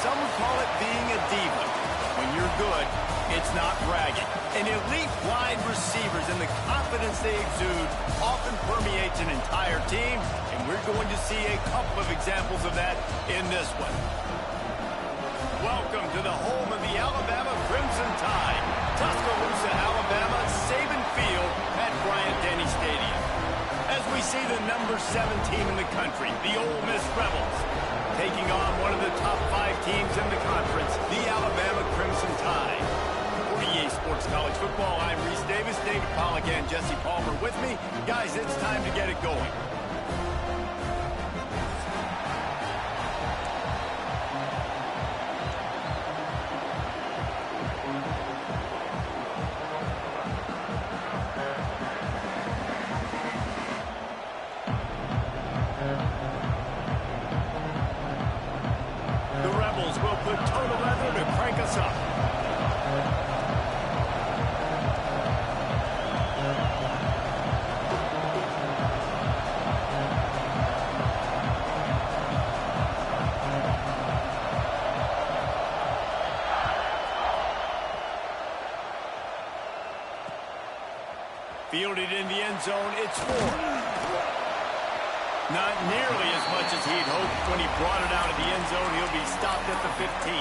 Some would call it being a diva. When you're good, it's not bragging. And elite wide receivers and the confidence they exude often permeates an entire team, and we're going to see a couple of examples of that in this one. Welcome to the home of the Alabama Crimson Tide. Tuscaloosa, Alabama, Saban Field at Bryant-Denny Stadium. As we see the number 7 team in the country, the Ole Miss Rebels, taking on one of the top 5 teams in the conference, the Alabama Crimson Tide. For EA Sports College Football, I'm Reese Davis, David Pollack, and Jesse Palmer with me. Guys, it's time to get it going. Will put total leather to crank us up. Fielded in the end zone, it's 4. Not nearly as much as he'd hoped when he brought it out of the end zone. He'll be stopped at the 15.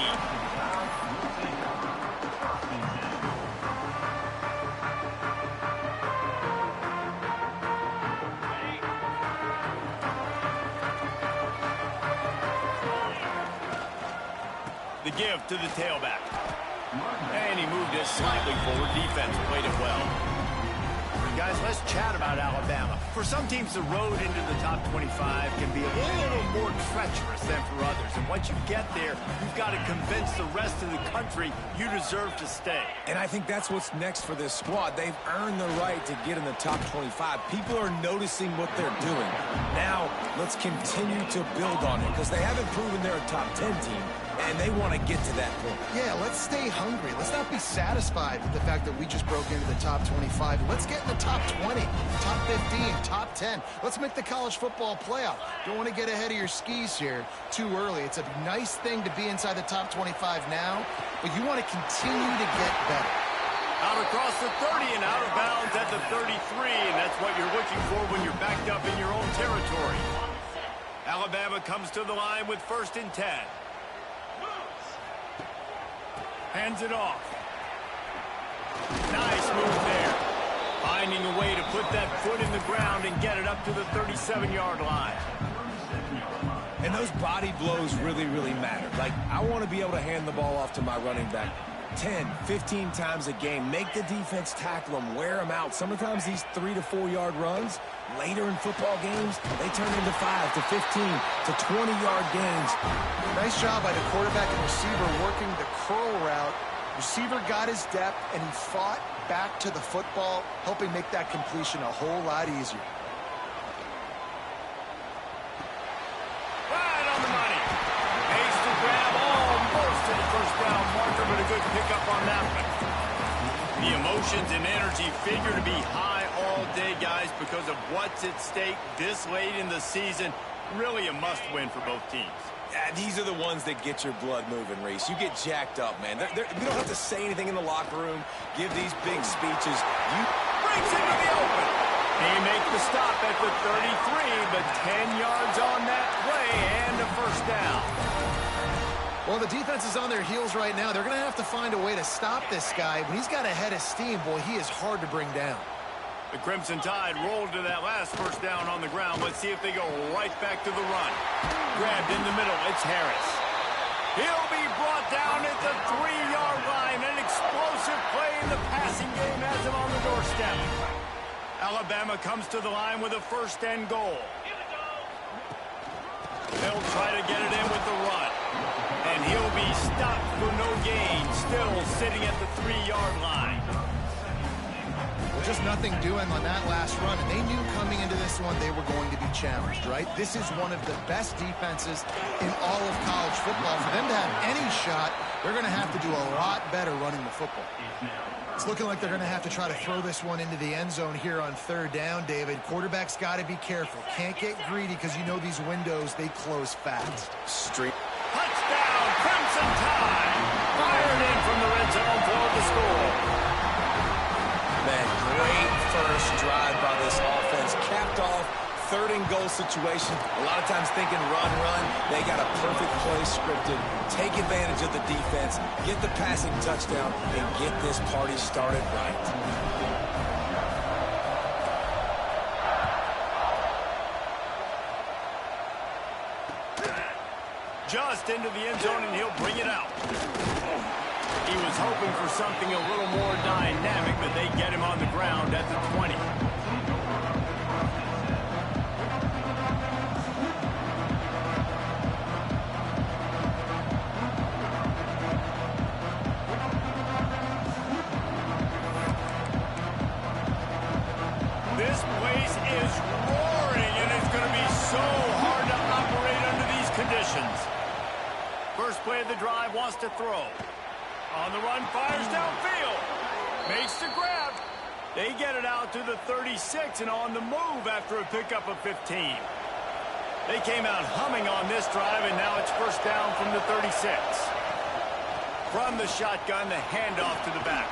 The give to the tailback. And he moved it slightly forward. Defense played it well. Guys, let's chat about Alabama. For some teams, the road into the top 25 can be a little more treacherous than for others. And once you get there, you've got to convince the rest of the country you deserve to stay. And I think that's what's next for this squad. They've earned the right to get in the top 25. People are noticing what they're doing. Now, let's continue to build on it because they haven't proven they're a top 10 team. And they want to get to that point. Yeah, let's stay hungry. Let's not be satisfied with the fact that we just broke into the top 25. Let's get in the top 20, top 15, top 10. Let's make the college football playoff. Don't want to get ahead of your skis here too early. It's a nice thing to be inside the top 25 now, but you want to continue to get better. Out across the 30 and out of bounds at the 33, and that's what you're looking for when you're backed up in your own territory. Alabama comes to the line with 1st and 10. Hands it off. Nice move there. Finding a way to put that foot in the ground and get it up to the 37-yard line. And those body blows really, really matter. Like, I want to be able to hand the ball off to my running back 10, 15 times a game. Make the defense tackle them, wear them out. Sometimes these 3 to 4 yard runs, later in football games, they turn into 5 to 15 to 20-yard gains. Nice job by the quarterback and receiver working the curl route. Receiver got his depth, and he fought back to the football, helping make that completion a whole lot easier. Right on the money. Ace to grab almost to the first down marker, but a good pickup on that one. The emotions and energy figure to be high all day, guys, because of what's at stake this late in the season. Really a must-win for both teams. Yeah, these are the ones that get your blood moving, Reese. You get jacked up, man. We don't have to say anything in the locker room, give these big speeches. You brings into the open. He makes the stop at the 33, but 10 yards on that play and a first down. Well, the defense is on their heels right now. They're going to have to find a way to stop this guy. When he's got a head of steam, boy, he is hard to bring down. The Crimson Tide rolled to that last first down on the ground. Let's see if they go right back to the run. Grabbed in the middle, it's Harris. He'll be brought down at the 3-yard line. An explosive play in the passing game has him on the doorstep. Alabama comes to the line with a 1st and goal. They'll try to get it in with the run. And he'll be stopped for no gain, still sitting at the 3-yard line. Just nothing doing on that last run, and they knew coming into this one they were going to be challenged, right? This is one of the best defenses in all of college football. For them to have any shot, they're going to have to do a lot better running the football. It's looking like they're going to have to try to throw this one into the end zone here on 3rd down, David. Quarterback's got to be careful. Can't get greedy because you know these windows, they close fast. Touchdown, Crimson Crimson Tide fired in from the red zone for the score. Man, great first drive by this offense. Capped off, third and goal situation. A lot of times thinking run. They got a perfect play scripted. Take advantage of the defense, get the passing touchdown, and get this party started right. Just into the end zone, and he'll bring it out. He was hoping for something a little more dynamic, but they get him on the ground at the 20. This place is roaring, and it's going to be so hard to operate under these conditions. First play of the drive, wants to throw. On the run, fires downfield. Makes the grab. They get it out to the 36 and on the move after a pickup of 15. They came out humming on this drive, and now it's first down from the 36. From the shotgun, the handoff to the back.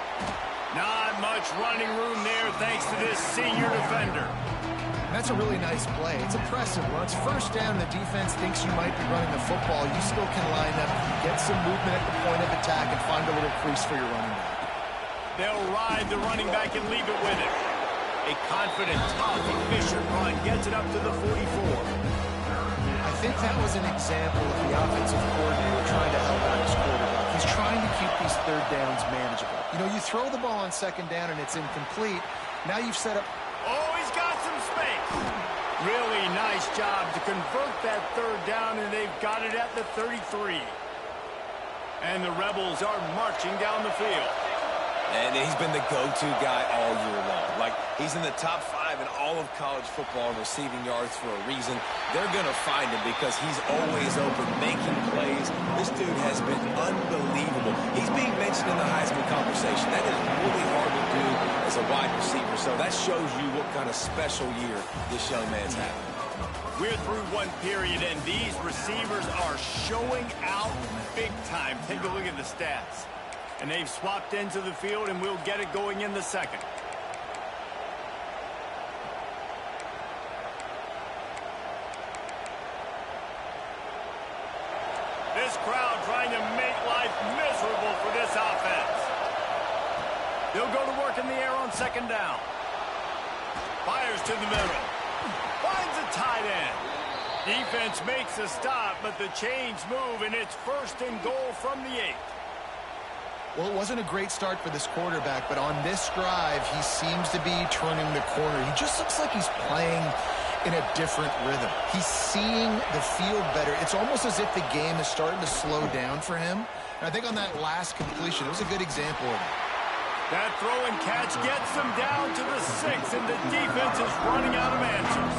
Not much running room there thanks to this senior defender. That's a really nice play. It's impressive. When it's first down, the defense thinks you might be running the football. You still can line up, get some movement at the point of attack, and find a little crease for your running back. They'll ride the running back and leave it with it. A confident, tough, efficient run gets it up to the 44. I think that was an example of the offensive coordinator trying to help out his quarterback. He's trying to keep these third downs manageable. You know, you throw the ball on second down and it's incomplete. Now you've set up... Oh, he's got some space. Really nice job to convert that third down, and they've got it at the 33. And the Rebels are marching down the field. And he's been the go-to guy all year long. Like, he's in the top 5 in all of college football in receiving yards for a reason. They're going to find him because he's always open, making plays. This dude has been unbelievable. He's being mentioned in the Heisman conversation. That is really hard to do as a wide receiver. So that shows you what kind of special year this young man's having. We're through one period, and these receivers are showing out big time. Take a look at the stats. And they've swapped into the field, and we'll get it going in the second. This crowd trying to make life miserable for this offense. They'll go to work in the air on second down. Fires to the middle. Finds a tight end. Defense makes a stop, but the chains move, and it's first and goal from the 8. Well, it wasn't a great start for this quarterback, but on this drive, he seems to be turning the corner. He just looks like he's playing in a different rhythm. He's seeing the field better. It's almost as if the game is starting to slow down for him. And I think on that last completion, it was a good example of it. That throw and catch gets them down to the 6, and the defense is running out of answers.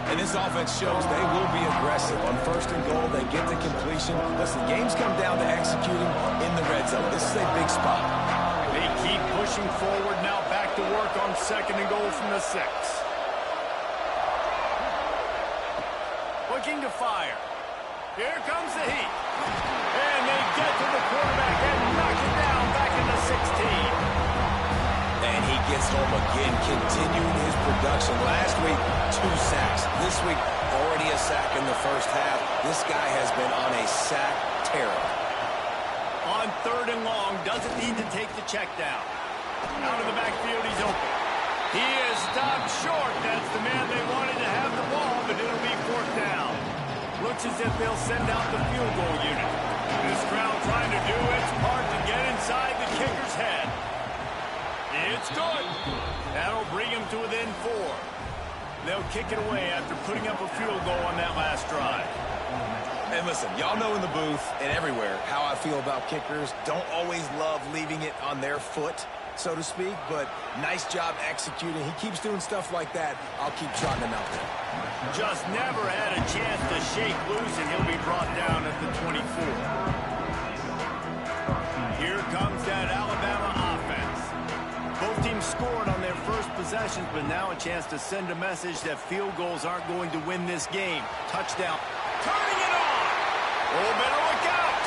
And this offense shows they will be aggressive. On first and goal, they get the completion. Listen, games come down to executing in the red zone. This is a big spot. They keep pushing forward, now back to work on second and goal from the 6. Looking to fire. Here comes the heat. And they get to the quarterback and knock it down back into 16. And he gets home again, continuing his production. Last week, 2 sacks. This week, already a sack in the first half. This guy has been on a sack terror. On third and long, doesn't need to take the check down. Out of the backfield, he's open. He is stopped short. That's the man they wanted to have the ball, but it'll be fourth down. Looks as if they'll send out the field goal unit. This crowd trying to do its part to get inside the kicker's head. It's good. That'll bring him to within 4. They'll kick it away after putting up a field goal on that last drive. And listen, y'all know in the booth and everywhere how I feel about kickers. Don't always love leaving it on their foot, so to speak, but nice job executing. He keeps doing stuff like that. I'll keep trotting him out there. Just never had a chance to shake loose, and he'll be brought down at the 24. Here comes that Alabama offense. Both teams scored on their first possessions, but now a chance to send a message that field goals aren't going to win this game. Touchdown. Turning it on. Oh, better look out.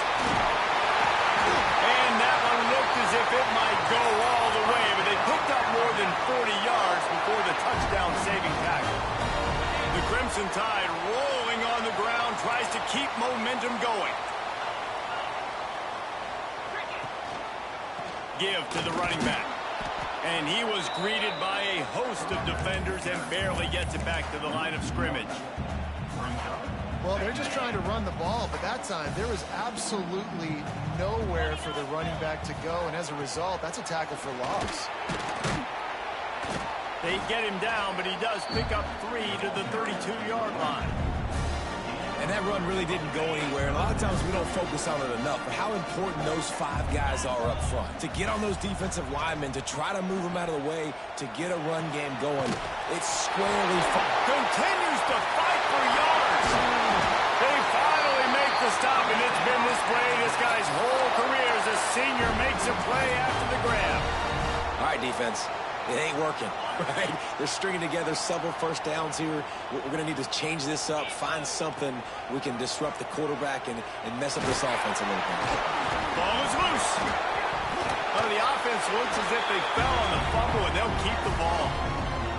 if it might go all the way, but they picked up more than 40 yards before the touchdown-saving tackle. The Crimson Tide rolling on the ground, tries to keep momentum going. Give to the running back. And he was greeted by a host of defenders and barely gets it back to the line of scrimmage. Well, they're just trying to run the ball, but that time there was absolutely nowhere for the running back to go, and as a result, that's a tackle for loss. They get him down, but he does pick up 3 to the 32-yard line. And that run really didn't go anywhere. And a lot of times we don't focus on it enough, but how important those 5 guys are up front. To get on those defensive linemen, to try to move them out of the way, to get a run game going. It's squarely continues to fight for yards. They finally make the stop, and it's been this way this guy's whole career as a senior makes a play after the grab. All right, defense. It ain't working, right? They're stringing together several first downs here. We're going to need to change this up, find something we can disrupt the quarterback and mess up this offense a little bit. Ball is loose. Well, the offense looks as if they fell on the fumble, and they'll keep the ball.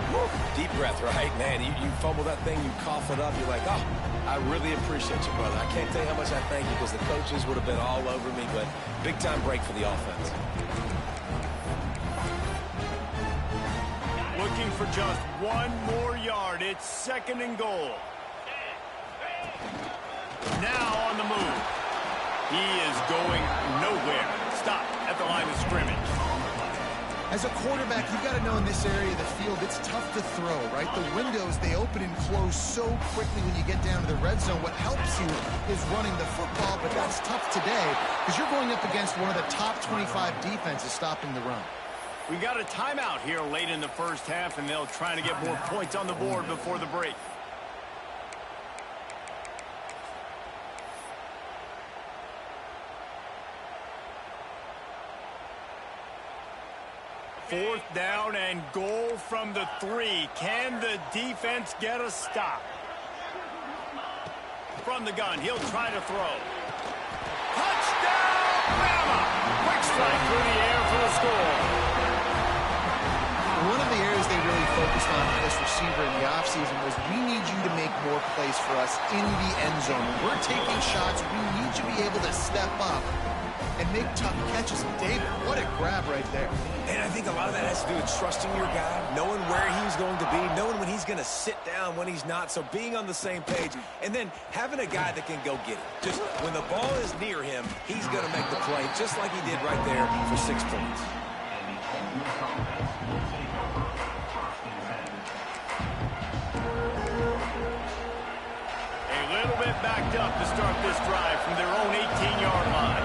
Woo. Deep breath, right? Man, you fumble that thing, you cough it up, you're like, oh, I really appreciate you, brother. I can't tell you how much I thank you because the coaches would have been all over me, but big-time break for the offense. Looking for just 1 more yard. It's 2nd and goal. Now on the move. He is going nowhere. Stop at the line of scrimmage. As a quarterback, you've got to know in this area of the field, it's tough to throw, right? The windows, they open and close so quickly when you get down to the red zone. What helps you is running the football, but that's tough today because you're going up against one of the top 25 defenses stopping the run. We got a timeout here late in the first half, and they'll try to get more points on the board before the break. Fourth down and goal from the 3. Can the defense get a stop? From the gun, he'll try to throw. Touchdown, Bama! Quick strike through the air for the score. One of the areas they really focused on for this receiver in the offseason was we need you to make more plays for us in the end zone. When we're taking shots, we need you to be able to step up and make tough catches. And David, what a grab right there. And I think a lot of that has to do with trusting your guy, knowing where he's going to be, knowing when he's going to sit down, when he's not, so being on the same page, and then having a guy that can go get it. Just when the ball is near him, he's going to make the play, just like he did right there for 6 points. A little bit backed up to start this drive from their own 18-yard line.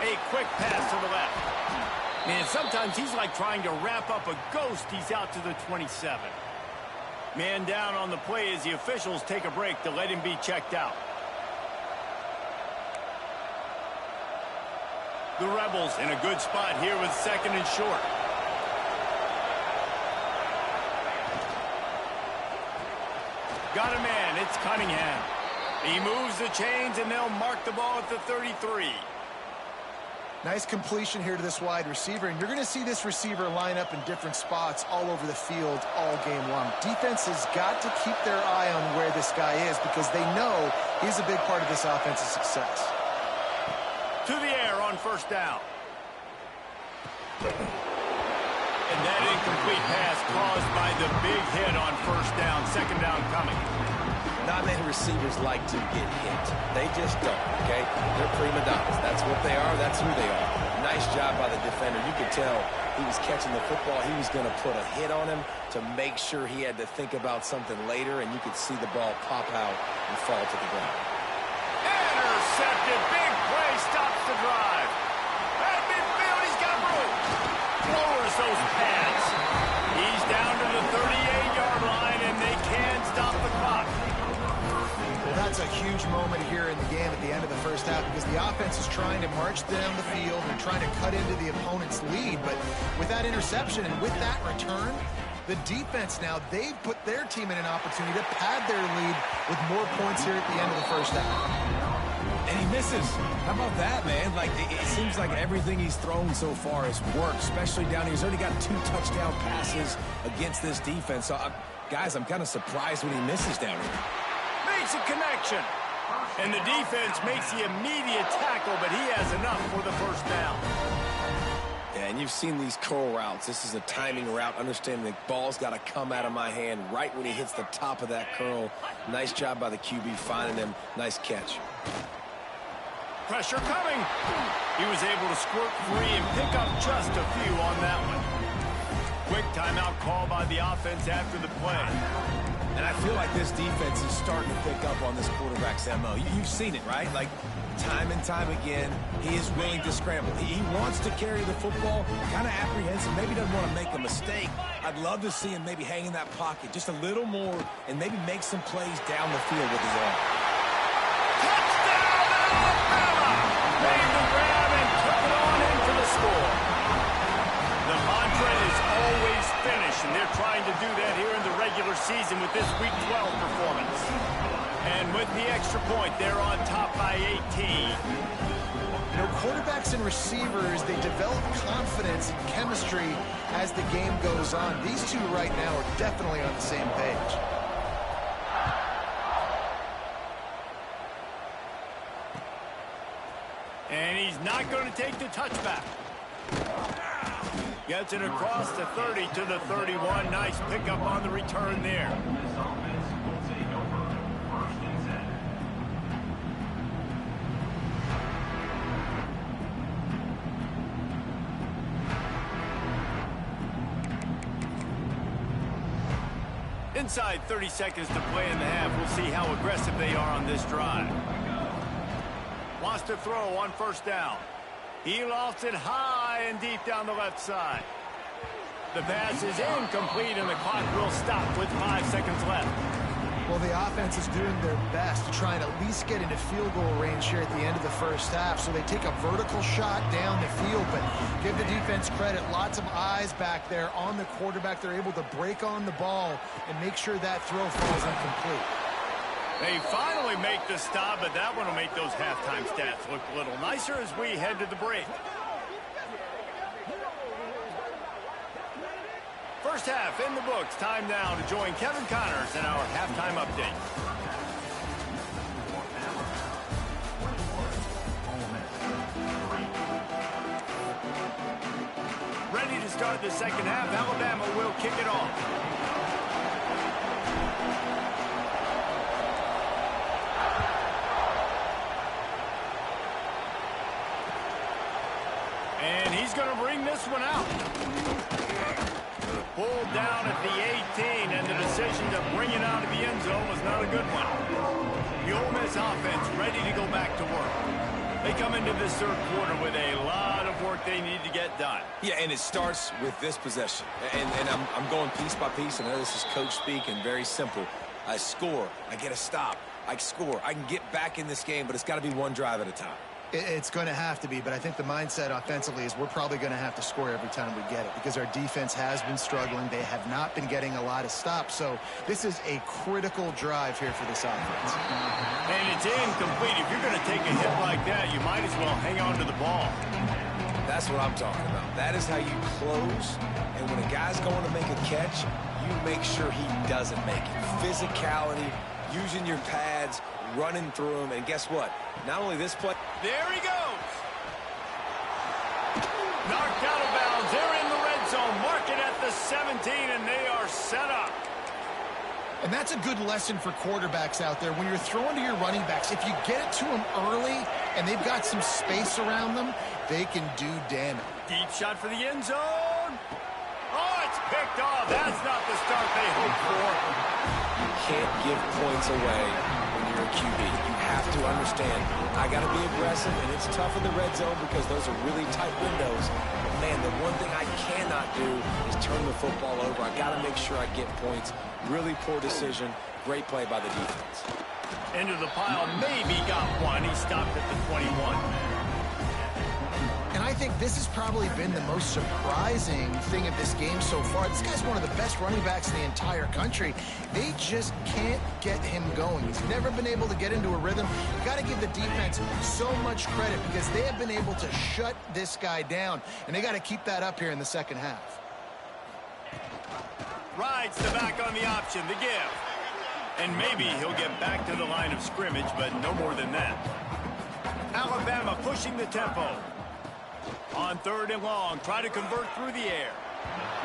A quick pass to the left. Man, sometimes he's like trying to wrap up a ghost. He's out to the 27. Man down on the play as the officials take a break to let him be checked out. The Rebels in a good spot here with 2nd and short. Got a man, it's Cunningham. He moves the chains, and they'll mark the ball at the 33. Nice completion here to this wide receiver, and you're going to see this receiver line up in different spots all over the field all game long. Defense has got to keep their eye on where this guy is because they know he's a big part of this offense's success. To the air on first down. And that incomplete pass caused by the big hit on first down. 2nd down coming. Not many receivers like to get hit. They just don't, okay? They're prima donnas. That's what they are. That's who they are. Nice job by the defender. You could tell he was catching the football. He was going to put a hit on him to make sure he had to think about something later, and you could see the ball pop out and fall to the ground. Intercepted. Big play stops the drive. At midfield, he's got room. Lowers those pads. He's down to the 38-yard line, and they can't stop the clock. Well, that's a huge moment here in the game at the end of the first half because the offense is trying to march down the field and trying to cut into the opponent's lead. But with that interception and with that return, the defense now, they've put their team in an opportunity to pad their lead with more points here at the end of the first half. And he misses. How about that, man? Like, it seems like everything he's thrown so far has worked, especially down here. He's already got 2 touchdown passes against this defense. So, guys, I'm kind of surprised when he misses down here. Makes a connection. And the defense makes the immediate tackle, but he has enough for the first down. Yeah, and you've seen these curl routes. This is a timing route, understanding the ball's got to come out of my hand right when he hits the top of that curl. Nice job by the QB finding him. Nice catch. Pressure coming. He was able to squirt free and pick up just a few on that one. Quick timeout call by the offense after the play. And I feel like this defense is starting to pick up on this quarterback's MO. You've seen it, right? Like, time and time again, he is willing to scramble. He wants to carry the football, kind of apprehensive, maybe doesn't want to make a mistake. I'd love to see him maybe hang in that pocket just a little more and maybe make some plays down the field with his arm. Made the grab and took it on in for the score. The mantra is always finish, and they're trying to do that here in the regular season with this Week 12 performance. And with the extra point, they're on top by 18. You know, quarterbacks and receivers, they develop confidence and chemistry as the game goes on. These two right now are definitely on the same page. And he's not going to take the touchback. Gets it across the 30 to the 31. Nice pickup on the return there. Inside 30 seconds to play in the half. We'll see how aggressive they are on this drive. Wants to throw on first down. He lofts it high and deep down the left side. The pass is incomplete, and the clock will stop with 5 seconds left. Well, the offense is doing their best to try and at least get into field goal range here at the end of the first half. So they take a vertical shot down the field, but give the defense credit. Lots of eyes back there on the quarterback. They're able to break on the ball and make sure that throw falls incomplete. They finally make the stop, but that one will make those halftime stats look a little nicer as we head to the break. First half in the books. Time now to join Kevin Connors in our halftime update. Ready to start the second half. Alabama will kick it off. And he's going to bring this one out. Pulled down at the 18, and the decision to bring it out of the end zone was not a good one. The Ole Miss offense ready to go back to work. They come into this third quarter with a lot of work they need to get done. Yeah, and it starts with this possession. And I'm going piece by piece. I know this is coach speak and very simple. I score. I get a stop. I score. I can get back in this game, but it's got to be one drive at a time. It's going to have to be, but I think the mindset offensively is we're probably going to have to score every time we get it because our defense has been struggling. They have not been getting a lot of stops, so this is a critical drive here for this offense. And it's incomplete. If you're going to take a hit like that, you might as well hang on to the ball. That's what I'm talking about. That is how you close, and when a guy's going to make a catch, you make sure he doesn't make it. Physicality, using your pads, running through them, and guess what? Not only this play. There he goes. Knocked out of bounds. They're in the red zone. Mark it at the 17, and they are set up. And that's a good lesson for quarterbacks out there. When you're throwing to your running backs, if you get it to them early and they've got some space around them, they can do damage. Deep shot for the end zone. Oh, it's picked off. That's not the start they hoped for. You can't give points away when you're a QB. You have to understand, I got to be aggressive, and it's tough in the red zone because those are really tight windows. But, man, the one thing I cannot do is turn the football over. I got to make sure I get points. Really poor decision. Great play by the defense. Into the pile. Maybe got one. He stopped at the 21. And I think this has probably been the most surprising thing of this game so far. This guy's one of the best running backs in the entire country. They just can't get him going. He's never been able to get into a rhythm. You got to give the defense so much credit because they have been able to shut this guy down, and they got to keep that up here in the second half. Rides the back on the option, the give. And maybe he'll get back to the line of scrimmage, but no more than that. Alabama pushing the tempo. On 3rd and long, try to convert through the air.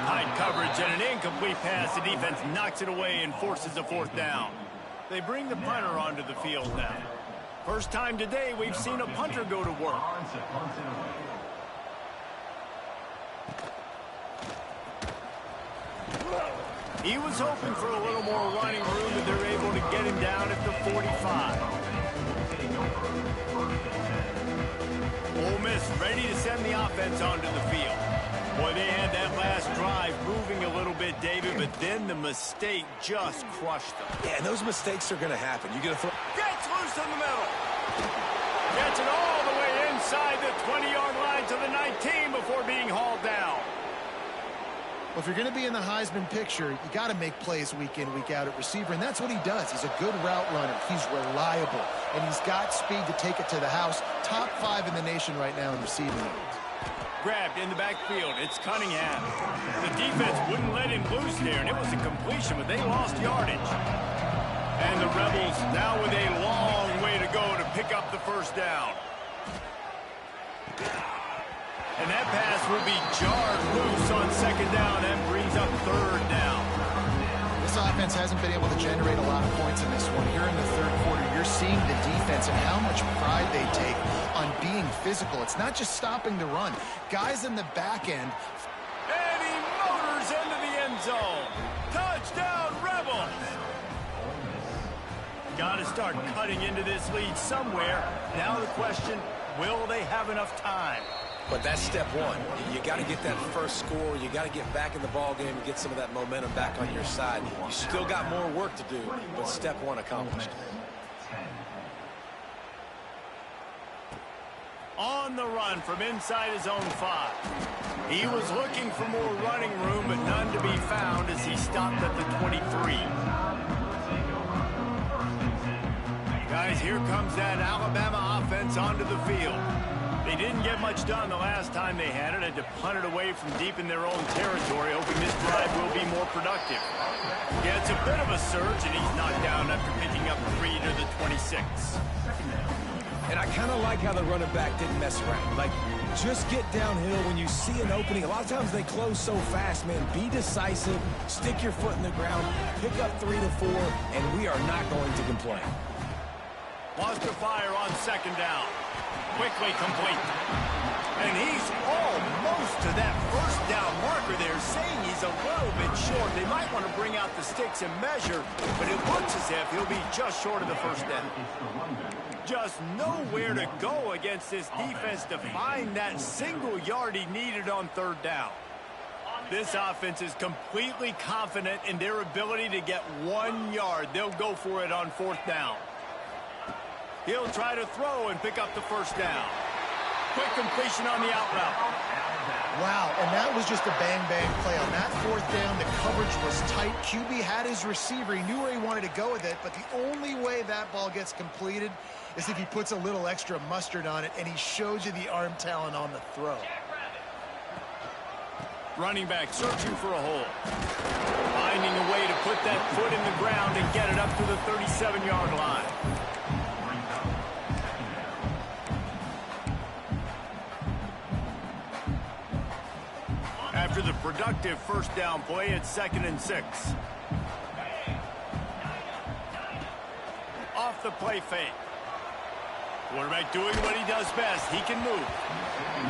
Tight coverage and an incomplete pass. The defense knocks it away and forces a 4th down. They bring the punter onto the field now. First time today we've seen a punter go to work. He was hoping for a little more running room, but they're able to get him down at the 45. Ole Miss ready to send the offense onto the field. Boy, they had that last drive moving a little bit, David, but then the mistake just crushed them. Yeah, and those mistakes are going to happen. You're going to throw. Gets loose in the middle. Gets it all the way inside the 20-yard line to the 19 before being hauled down. Well, if you're going to be in the Heisman picture, you got to make plays week in, week out at receiver, and that's what he does. He's a good route runner. He's reliable, and he's got speed to take it to the house. Top 5 in the nation right now in receiving yards. Grabbed in the backfield. It's Cunningham. The defense wouldn't let him loose there, and it was a completion, but they lost yardage. And the Rebels now with a long way to go to pick up the 1st down. And that pass will be jarred loose on 2nd down and brings up 3rd down. This offense hasn't been able to generate a lot of points in this one. Here in the 3rd quarter, you're seeing the defense and how much pride they take on being physical. It's not just stopping the run. Guys in the back end. And he motors into the end zone. Touchdown, Rebels! Got to start cutting into this lead somewhere. Now the question, will they have enough time? But that's step one. You got to get that first score. You got to get back in the ball game and get some of that momentum back on your side. You still got more work to do, but step one accomplished. On the run from inside his own 5. He was looking for more running room, but none to be found as he stopped at the 23. Guys, here comes that Alabama offense onto the field. They didn't get much done the last time they had it. Had to punt it away from deep in their own territory, hoping this drive will be more productive. Yeah, it's a bit of a surge, and he's knocked down after picking up 3 to the 26. And I kind of like how the running back didn't mess around. Like, just get downhill when you see an opening. A lot of times they close so fast, man. Be decisive, stick your foot in the ground, pick up 3 to 4, and we are not going to complain. Lost to fire on 2nd down. Quickly complete. And he's almost to that 1st down marker there, saying he's a little bit short. They might want to bring out the sticks and measure, but it looks as if he'll be just short of the 1st down. Just nowhere to go against this defense to find that single yard he needed on 3rd down. This offense is completely confident in their ability to get 1 yard. They'll go for it on 4th down. He'll try to throw and pick up the 1st down. Quick completion on the out route. Wow, and that was just a bang-bang play. On that 4th down, the coverage was tight. QB had his receiver. He knew where he wanted to go with it, but the only way that ball gets completed is if he puts a little extra mustard on it, and he shows you the arm talent on the throw. Running back searching for a hole. Finding a way to put that foot in the ground and get it up to the 37-yard line. After the productive 1st down play, it's 2nd and 6. Off the play fake. Quarterback doing what he does best. He can move.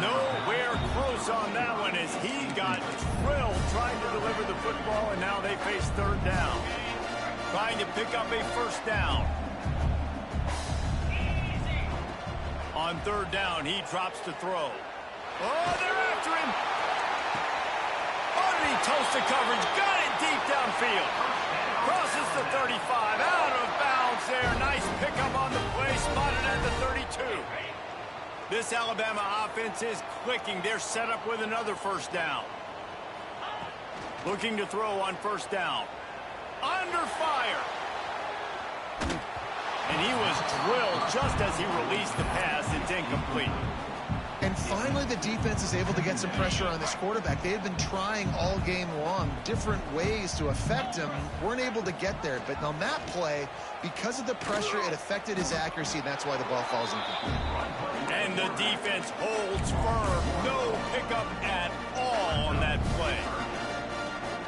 Nowhere close on that one as he got drilled trying to deliver the football, and now they face 3rd down. Trying to pick up a 1st down. On 3rd down, he drops to throw. Oh, they're after him. He toasts the coverage, got it deep downfield. Crosses the 35, out of bounds there. Nice pickup on the play, spotted at the 32. This Alabama offense is clicking. They're set up with another first down. Looking to throw on first down. Under fire. And he was drilled just as he released the pass. It's incomplete. And finally, the defense is able to get some pressure on this quarterback. They had been trying all game long different ways to affect him. Weren't able to get there. But on that play, because of the pressure, it affected his accuracy, and that's why the ball falls incomplete. And the defense holds firm. No pickup at all on that play.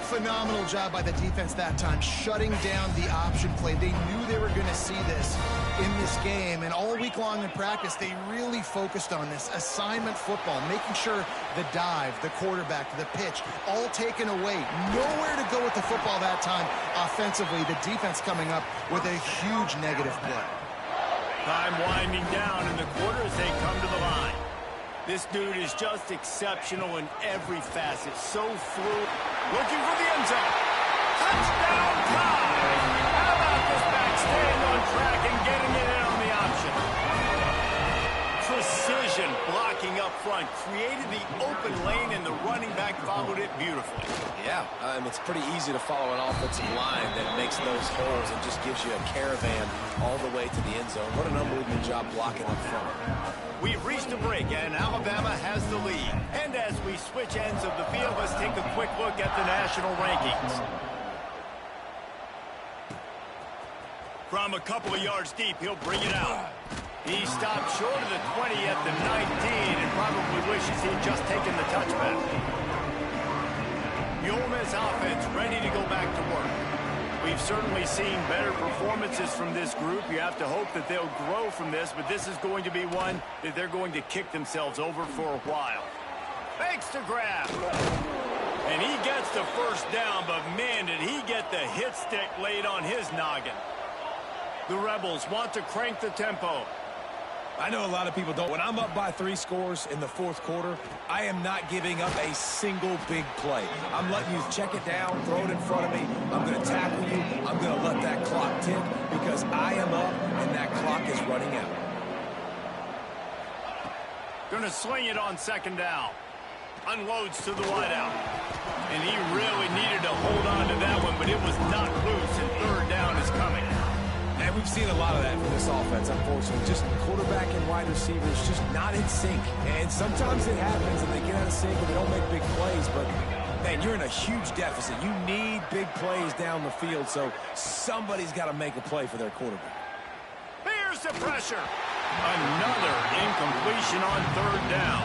Phenomenal job by the defense that time, shutting down the option play. They knew they were going to see this in this game, and all week long in practice, they really focused on this assignment football, making sure the dive, the quarterback, the pitch, all taken away. Nowhere to go with the football that time offensively. The defense coming up with a huge negative play. Time winding down in the quarter as they come to the line. This dude is just exceptional in every facet. So fluid. Looking for the end zone. Touchdown time! How about this back staying on track and getting it in on the option? Precision blocking up front. Created the open lane, and the running back followed it beautifully. Yeah, it's pretty easy to follow an offensive line that makes those holes and just gives you a caravan all the way to the end zone. What an unbelievable job blocking up front. We've reached a break, and Alabama has the lead. And as we switch ends of the field, let's take a quick look at the national rankings. From a couple of yards deep, he'll bring it out. He stopped short of the 20 at the 19 and probably wishes he'd just taken the touchback. The Ole Miss offense ready to go back to work. We've certainly seen better performances from this group. You have to hope that they'll grow from this, but this is going to be one that they're going to kick themselves over for a while. Fakes to grab. And he gets the first down, but man, did he get the hit stick laid on his noggin. The Rebels want to crank the tempo. I know a lot of people don't. When I'm up by 3 scores in the fourth quarter, I am not giving up a single big play. I'm letting you check it down, throw it in front of me. I'm going to tackle you. I'm going to let that clock tick because I am up and that clock is running out. Going to sling it on second down. Unloads to the wideout. And he really needed to hold on to that one, but it was not loose, and third down is coming. And we've seen a lot of that from this offense, unfortunately. Just quarterback and wide receivers just not in sync. And sometimes it happens and they get out of sync and they don't make big plays. But, man, you're in a huge deficit. You need big plays down the field, so somebody's got to make a play for their quarterback. Here's the pressure. Another incompletion on third down.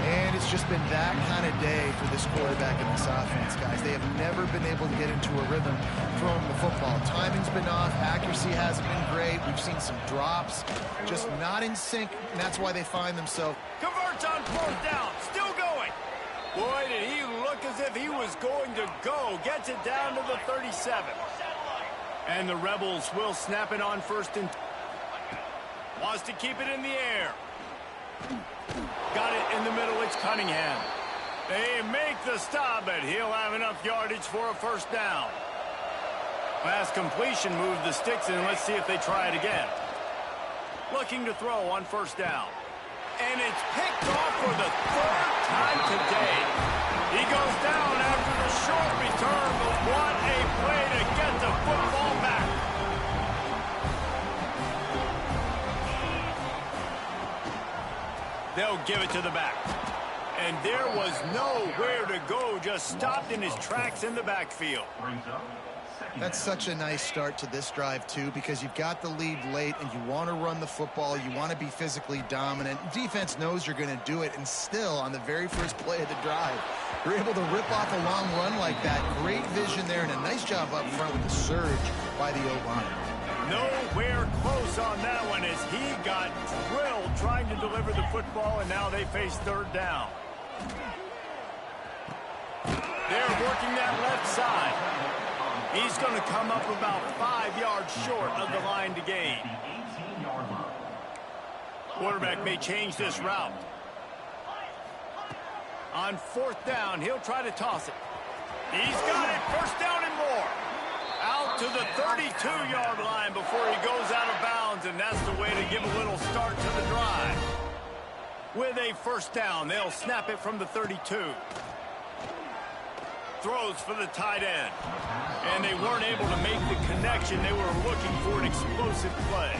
And it's just been that kind of day for this quarterback and this offense, guys. They have never been able to get into a rhythm throwing the football. Timing's been off. Accuracy hasn't been great. We've seen some drops. Just not in sync, and that's why they find themselves. Converts on fourth down. Still going. Boy, did he look as if he was going to go. Gets it down to the 37. And the Rebels will snap it on first and... Wants to keep it in the air. Got it in the middle. It's Cunningham. They make the stop, but he'll have enough yardage for a first down. Pass completion moved the sticks, and let's see if they try it again. Looking to throw on first down. And it's picked off for the third time today. He goes down after the short return, but what a play to get the football back. They'll give it to the back. And there was nowhere to go, just stopped in his tracks in the backfield. That's such a nice start to this drive, too, because you've got the lead late and you want to run the football. You want to be physically dominant. Defense knows you're going to do it, and still, on the very first play of the drive, you're able to rip off a long run like that. Great vision there, and a nice job up front with the surge by the O-line. Nowhere close on that one as he got drilled trying to deliver the football, and now they face third down. They're working that left side. He's going to come up about 5 yards short of the line to gain. Quarterback may change this route. On fourth down, he'll try to toss it. He's got it. First down and more. Out to the 32-yard line before he goes out of bounds, and that's the way to give a little start to the drive. With a first down, they'll snap it from the 32. Throws for the tight end. And they weren't able to make the connection. They were looking for an explosive play.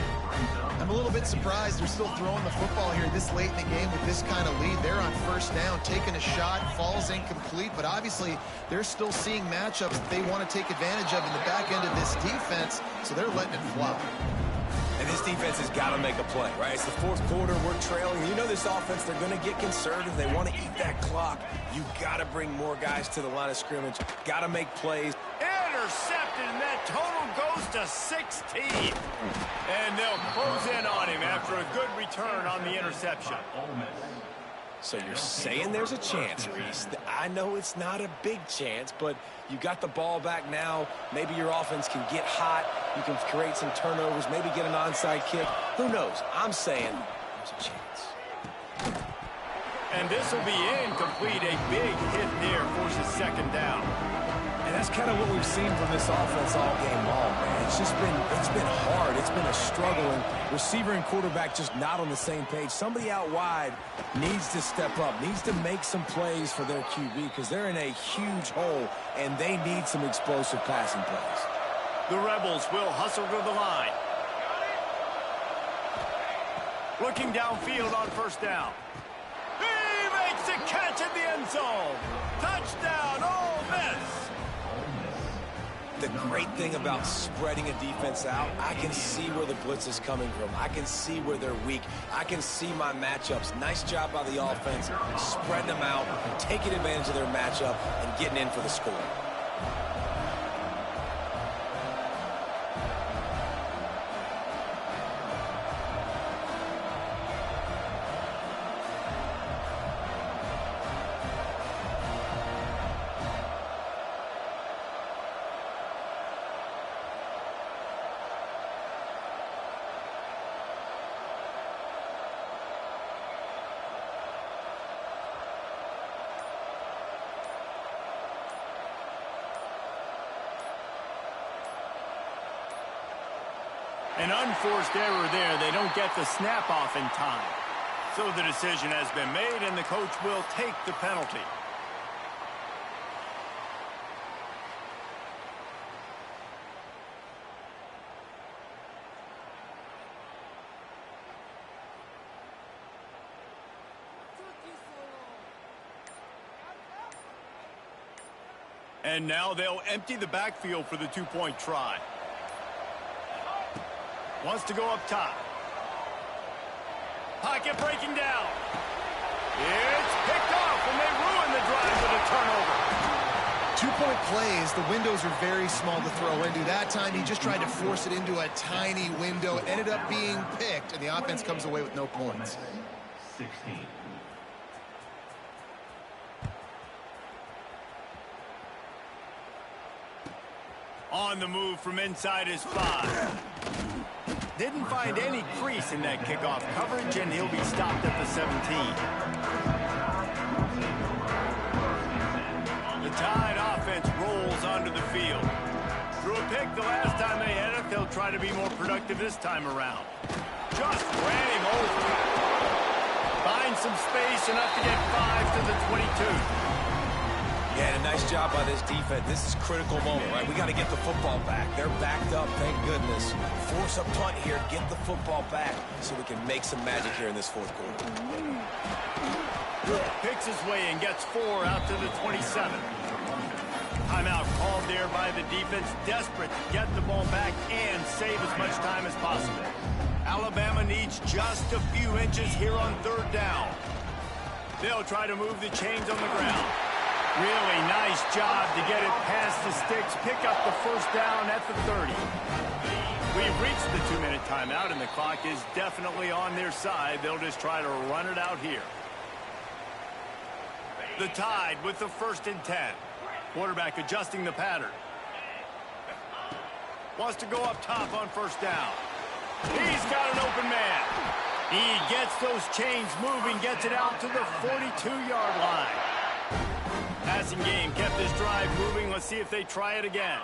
I'm a little bit surprised they're still throwing the football here this late in the game with this kind of lead. They're on first down, taking a shot, falls incomplete, but obviously they're still seeing matchups that they want to take advantage of in the back end of this defense, so they're letting it fly. And this defense has got to make a play, right? It's the fourth quarter. We're trailing. You know this offense, they're going to get conservative. They want to eat that clock. You got to bring more guys to the line of scrimmage. Got to make plays. Intercepted, and that total goes to 16. And they'll close in on him after a good return on the interception. So you're saying there's a chance, Reese. I know it's not a big chance, but you got the ball back now. Maybe your offense can get hot. You can create some turnovers, maybe get an onside kick. Who knows? I'm saying there's a chance. And this will be incomplete. A big hit there forces second down. And that's kind of what we've seen from this offense all game long, man. It's been hard. It's been a struggle, and receiver and quarterback just not on the same page. Somebody out wide needs to step up, needs to make some plays for their QB because they're in a huge hole, and they need some explosive passing plays. The Rebels will hustle to the line. Looking downfield on first down. He makes a catch in the end zone. Touchdown, Ole Miss. The great thing about spreading a defense out, I can see where the blitz is coming from. I can see where they're weak. I can see my matchups. Nice job by the offense, spreading them out, taking advantage of their matchup, and getting in for the score. An unforced error there. They don't get the snap off in time. So the decision has been made, and the coach will take the penalty. And now they'll empty the backfield for the two-point try. Wants to go up top. Pocket breaking down. It's picked off, and they ruin the drive with a turnover. Two-point plays, the windows are very small to throw into. That time, he just tried to force it into a tiny window. Ended up being picked, and the offense comes away with no points. 16. On the move from inside his 5. Didn't find any crease in that kickoff coverage, and he'll be stopped at the 17. The Tide offense rolls onto the field. Threw a pick the last time they had it. They'll try to be more productive this time around. Just ran him over. Finds some space, enough to get 5 to the 22. Yeah, and a nice job by this defense. This is a critical moment, right? We got to get the football back. They're backed up, thank goodness. Force a punt here, get the football back so we can make some magic here in this fourth quarter. Picks his way and gets 4 out to the 27. Timeout called there by the defense, desperate to get the ball back and save as much time as possible. Alabama needs just a few inches here on third down. They'll try to move the chains on the ground. Really nice job to get it past the sticks, pick up the first down at the 30. We've reached the 2-minute timeout, and the clock is definitely on their side. They'll just try to run it out here. The Tide with the 1st and 10. Quarterback adjusting the pattern. Wants to go up top on first down. He's got an open man. He gets those chains moving, gets it out to the 42-yard line. Passing game kept this drive moving. Let's see if they try it again.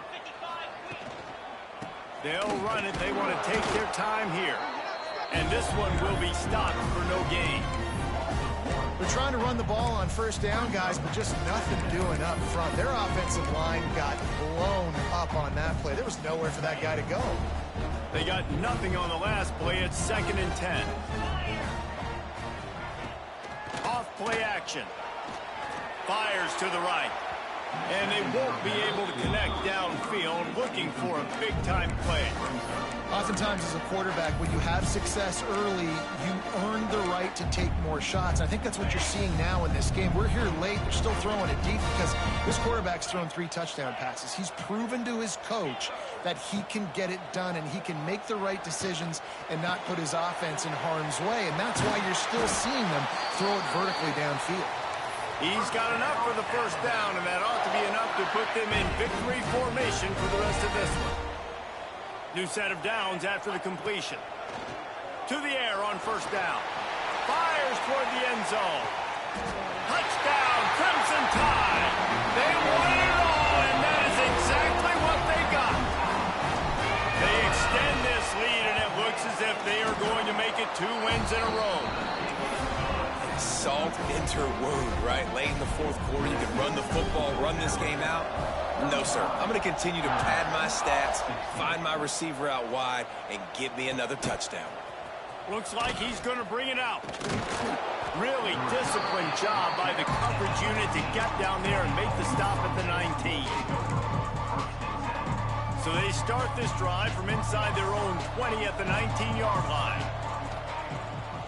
They'll run it. They want to take their time here. And this one will be stopped for no gain. They're trying to run the ball on first down, guys, but just nothing doing up front. Their offensive line got blown up on that play. There was nowhere for that guy to go. They got nothing on the last play. It's 2nd and 10. Off play action. Fires to the right. And they won't be able to connect downfield, looking for a big-time play. Oftentimes as a quarterback, when you have success early, you earn the right to take more shots. I think that's what you're seeing now in this game. We're here late. They're still throwing it deep because this quarterback's thrown 3 touchdown passes. He's proven to his coach that he can get it done and he can make the right decisions and not put his offense in harm's way. And that's why you're still seeing them throw it vertically downfield. He's got enough for the first down, and that ought to be enough to put them in victory formation for the rest of this one. New set of downs after the completion. To the air on first down. Fires toward the end zone. Touchdown, Crimson Tide. They won it all, and that is exactly what they got. They extend this lead, and it looks as if they are going to make it 2 wins in a row. Salt into wound, right? Late in the 4th quarter, you can run the football, run this game out. No, sir. I'm going to continue to pad my stats, find my receiver out wide, and get me another touchdown. Looks like he's going to bring it out. Really disciplined job by the coverage unit to get down there and make the stop at the 19. So they start this drive from inside their own 20 at the 19-yard line.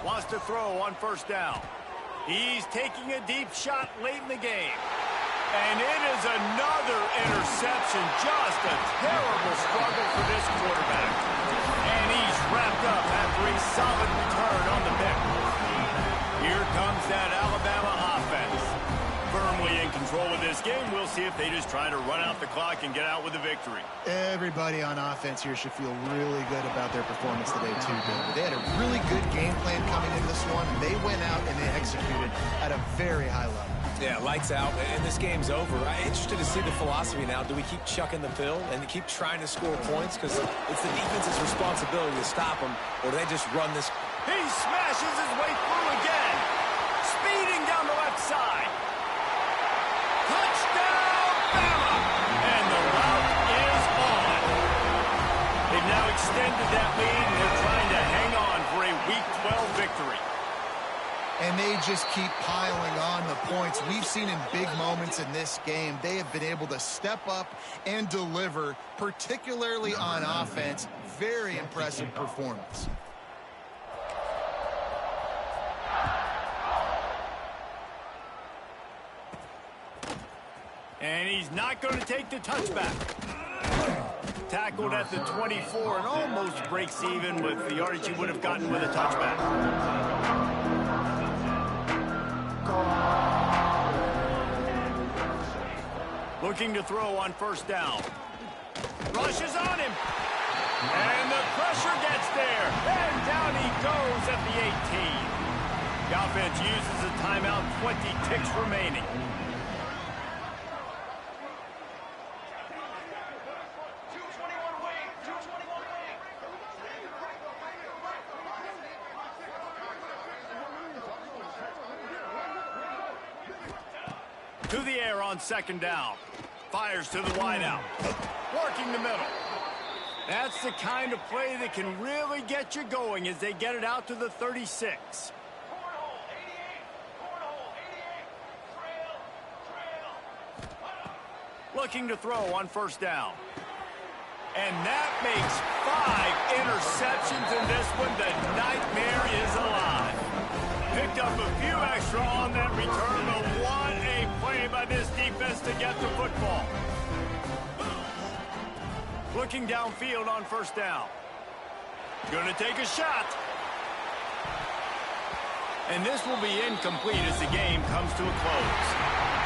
Wants to throw on first down. He's taking a deep shot late in the game. And it is another interception. Just a terrible struggle for this quarterback. And he's wrapped up after a solid return on the pick. Here comes that Alabama offense. Firmly in control of this game. We'll see if they just try to run out the clock and get out with a victory. Everybody on offense here should feel really good about their performance today, too, David. They had a really good game plan coming into this one. They went out and they executed at a very high level. Yeah, lights out, and this game's over. I'm interested to see the philosophy now. Do we keep chucking the pill and keep trying to score points? Because it's the defense's responsibility to stop them, or do they just run this? He smashes his way through again. Speeding down the left side. Touchdown, Bama! And the route is on. They've now extended that lead, and they're trying to hang on for a Week 12 victory. And they just keep piling on the points. We've seen in big moments in this game, they have been able to step up and deliver, particularly on offense. Very impressive performance. And he's not going to take the touchback. Tackled at the 24 and almost breaks even with the yardage he would have gotten with a touchback. Looking to throw on first down. Rushes on him. And the pressure gets there. And down he goes at the 18. The offense uses a timeout, 20 ticks remaining. To the air on second down. Fires to the wideout. Working the middle. That's the kind of play that can really get you going as they get it out to the 36. Looking to throw on first down. And that makes 5 interceptions in this one. The nightmare is alive. Picked up a few extra on that return, but what a play by this defense to get the football. Looking downfield on first down. Going to take a shot. And this will be incomplete as the game comes to a close.